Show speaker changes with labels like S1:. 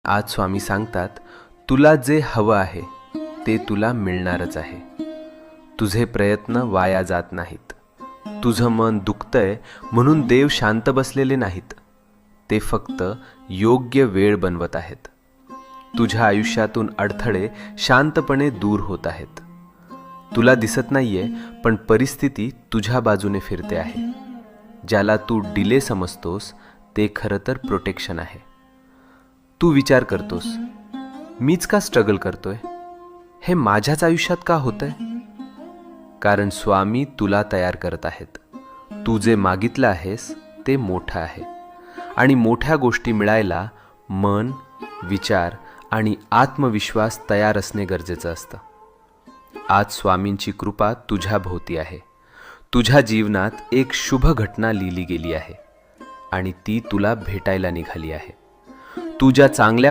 S1: आज स्वामी सांगतात, तुला जे हवं आहे ते तुला मिळणारच आहे. तुझे प्रयत्न वाया जात नाहीत. तुझं मन दुखतंय म्हणून देव शांत बसलेले नाहीत. ते फक्त योग्य वेळ बनवत आहेत. तुझ्या आयुष्यातून अडथळे शांतपणे दूर होत आहेत. तुला दिसत नाहीये, पण परिस्थिती तुझ्या बाजूने फिरते आहे. ज्याला तू डिले समजतोस ते खरं तर प्रोटेक्शन आहे. तू विचार करतोस, मीच का स्ट्रगल करतोय, हे माझ्याच आयुष्यात का होतंय? कारण स्वामी तुला तयार करत आहेत. तू जे मागितलं आहेस ते मोठं आहे, आणि मोठ्या गोष्टी मिळायला मन, विचार आणि आत्मविश्वास तयार असणे गरजेचं असतं. आज स्वामींची कृपा तुझ्या भोवती आहे. तुझ्या जीवनात एक शुभ घटना लिहिली गेली आहे आणि ती तुला भेटायला निघाली आहे. तू ज्या चांगल्या